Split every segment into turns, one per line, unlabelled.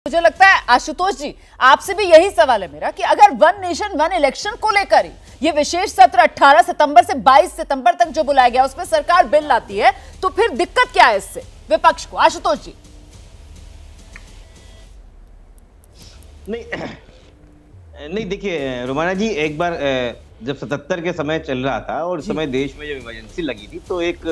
मुझे लगता है आशुतोष जी आपसे भी यही सवाल है मेरा कि अगर वन नेशन वन इलेक्शन को लेकर ही ये विशेष सत्र 18 सितंबर से 22 सितंबर तक जो बुलाया गया उसमें सरकार बिल लाती है तो फिर दिक्कत क्या है इससे विपक्ष को? आशुतोष जी।
नहीं देखिए रोमाना जी, एक बार जब 77 के समय चल रहा था और उस समय देश में जब इमरजेंसी लगी थी तो एक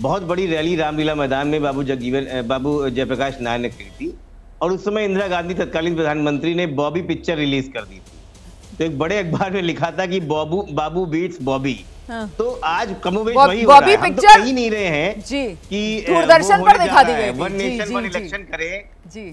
बहुत बड़ी रैली रामलीला मैदान में बाबू जयप्रकाश नारायण ने की थी और उस समय इंदिरा गांधी तत्कालीन प्रधानमंत्री ने बॉबी पिक्चर रिलीज कर दी थी। तो एक बड़े अखबार में लिखा था कि बाबू बीट्स बॉबी। हाँ। तो आज कमोबेश वही हो रहा है। हम तो कही नहीं रहे हैं जी कि
दूरदर्शन पर दिखा दी गई
वन नेशन वन इलेक्शन करे जी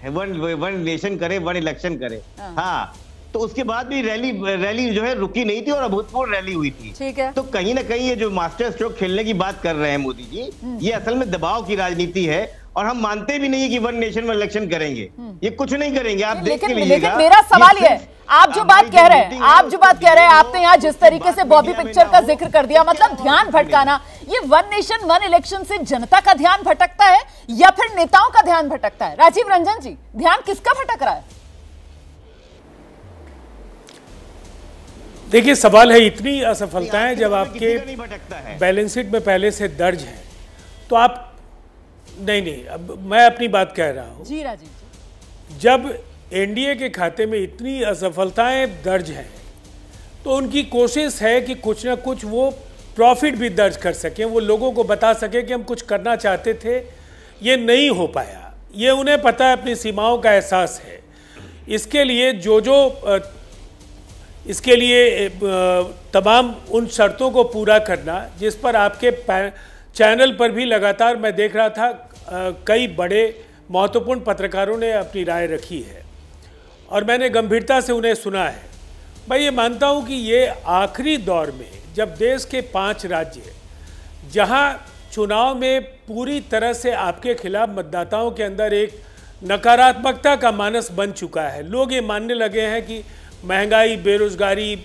वन नेशन करे वन इलेक्शन करे। हाँ, तो उसके बाद भी रैली जो है रुकी नहीं थी और अभूतपूर्व रैली हुई थी। ठीक है। तो कहीं ना कहीं ये जो मास्टर स्ट्रोक खेलने की बात कर रहे हैं मोदी जी, ये असल में दबाव की राजनीति है और हम मानते भी नहीं है कि वन नेशन वन इलेक्शन करेंगे। ये कुछ नहीं करेंगे, आप देख के लीजिएगा।
लेकिन मेरा सवाल ये है, आप जो बात कह रहे हैं आपने यहाँ जिस तरीके से बॉबी पिक्चर का जिक्र कर दिया, मतलब ध्यान भटकाना, ये वन नेशन वन इलेक्शन से जनता का ध्यान भटकता है या फिर नेताओं का ध्यान भटकता है? राजीव रंजन जी, ध्यान किसका भटक रहा है?
देखिए, सवाल है इतनी असफलताएं जब आपके बैलेंस शीट में पहले से दर्ज है तो आप नहीं अब मैं अपनी बात कह रहा हूं
जी राजीव जी।
जब एनडीए के खाते में इतनी असफलताएं दर्ज हैं तो उनकी कोशिश है कि कुछ ना कुछ वो प्रॉफिट भी दर्ज कर सकें, वो लोगों को बता सके कि हम कुछ करना चाहते थे, ये नहीं हो पाया। ये उन्हें पता है, अपनी सीमाओं का एहसास है। इसके लिए तमाम उन शर्तों को पूरा करना जिस पर आपके चैनल पर भी लगातार मैं देख रहा था कई बड़े महत्वपूर्ण पत्रकारों ने अपनी राय रखी है और मैंने गंभीरता से उन्हें सुना है। मैं ये मानता हूँ कि ये आखिरी दौर में जब देश के 5 राज्य जहाँ चुनाव में पूरी तरह से आपके खिलाफ मतदाताओं के अंदर एक नकारात्मकता का मानस बन चुका है, लोग ये मानने लगे हैं कि महंगाई, बेरोजगारी,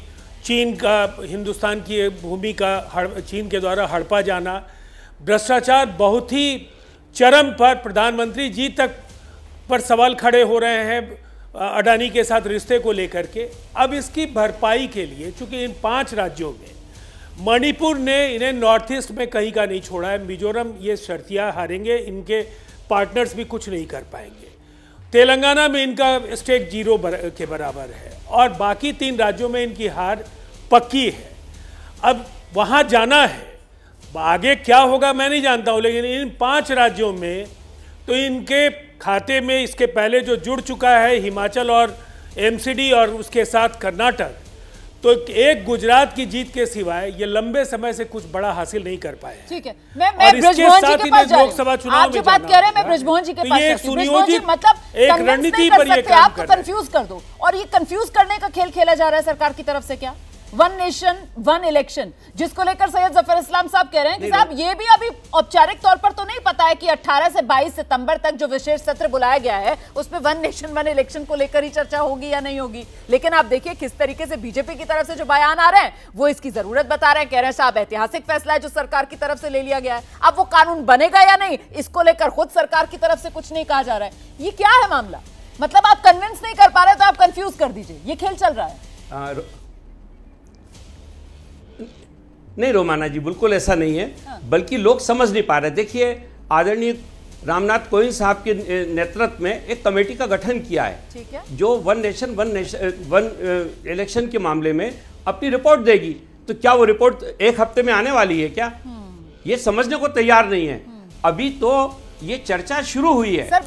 चीन का हिंदुस्तान की भूमि का चीन के द्वारा हड़पा जाना, भ्रष्टाचार बहुत ही चरम पर, प्रधानमंत्री जी तक पर सवाल खड़े हो रहे हैं अडानी के साथ रिश्ते को लेकर के। अब इसकी भरपाई के लिए चूंकि इन 5 राज्यों में मणिपुर ने इन्हें नॉर्थ ईस्ट में कहीं का नहीं छोड़ा है, मिजोरम ये शर्तियाँ हारेंगे, इनके पार्टनर्स भी कुछ नहीं कर पाएंगे, तेलंगाना में इनका स्टेक 0 के बराबर है और बाकी 3 राज्यों में इनकी हार पक्की है। अब वहाँ जाना है, आगे क्या होगा मैं नहीं जानता हूँ, लेकिन इन 5 राज्यों में तो इनके खाते में इसके पहले जो जुड़ चुका है हिमाचल और एमसीडी और उसके साथ कर्नाटक, तो एक गुजरात की जीत के सिवाय ये लंबे समय से कुछ बड़ा हासिल नहीं कर पाए।
ठीक है, मैं ब्रिजमोहन जी के पास जा रही हूं। लोकसभा चुनाव में बात कह रहे हैं, मैं ब्रिजमोहन जी के पास
ये सुनियोजित
जी, मतलब
एक रणनीति पर ये काम कर रहे हैं।
आप कंफ्यूज कर दो और ये कंफ्यूज करने का खेल खेला जा रहा है सरकार की तरफ से। क्या वन नेशन वन इलेक्शन जिसको लेकर सैयद जफर इस्लाम साहब कह रहे हैं कि साहब ये भी अभी औपचारिक तौर पर तो नहीं पता है कि 18 से 22 सितंबर तक जो विशेष सत्र बुलाया गया है उसमें वन नेशन वन इलेक्शन को लेकर ही चर्चा होगी या नहीं होगी। लेकिन आप देखिए किस तरीके से बीजेपी की तरफ से जो बयान आ रहे हैं वो इसकी जरूरत बता रहे हैं, कह रहे हैं साहब ऐतिहासिक फैसला है जो सरकार की तरफ से ले लिया गया है। अब वो कानून बनेगा या नहीं इसको लेकर खुद सरकार की तरफ से कुछ नहीं कहा जा रहा है। ये क्या है मामला? मतलब आप कन्विंस नहीं कर पा रहे तो आप कंफ्यूज कर दीजिए, ये खेल चल रहा है।
नहीं रोमाना जी, बिल्कुल ऐसा नहीं है, बल्कि लोग समझ नहीं पा रहे। देखिए, आदरणीय रामनाथ कोविंद साहब के नेतृत्व में एक कमेटी का गठन किया है, ठीक है, जो वन नेशन वन इलेक्शन के मामले में अपनी रिपोर्ट देगी। तो क्या वो रिपोर्ट 1 हफ्ते में आने वाली है क्या? ये समझने को तैयार नहीं है। अभी तो ये चर्चा शुरू हुई है।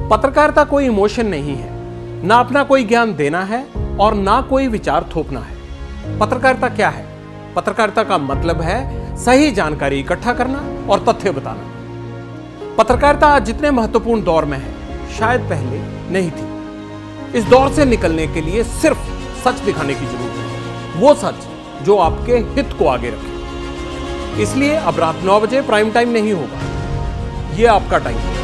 पत्रकारिता कोई इमोशन नहीं है, ना अपना कोई ज्ञान देना है और ना कोई विचार थोपना है। पत्रकारिता क्या है? पत्रकारिता का मतलब है सही जानकारी इकट्ठा करना और तथ्य बताना। पत्रकारिता आज जितने महत्वपूर्ण दौर में है शायद पहले नहीं थी। इस दौर से निकलने के लिए सिर्फ सच दिखाने की जरूरत है, वो सच जो आपके हित को आगे रखे। इसलिए अब रात 9 बजे प्राइम टाइम नहीं होगा, ये आपका टाइम है।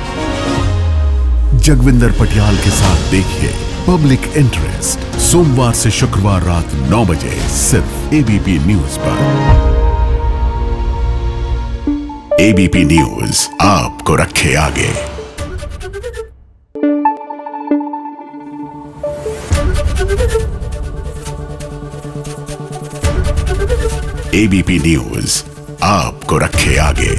जगविंदर पटियाल के साथ देखिए पब्लिक इंटरेस्ट, सोमवार से शुक्रवार रात 9 बजे सिर्फ एबीपी न्यूज पर। एबीपी न्यूज आपको रखे आगे। एबीपी न्यूज आपको रखे आगे।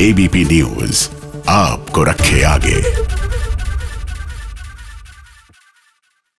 एबीपी न्यूज आपको रखे आगे।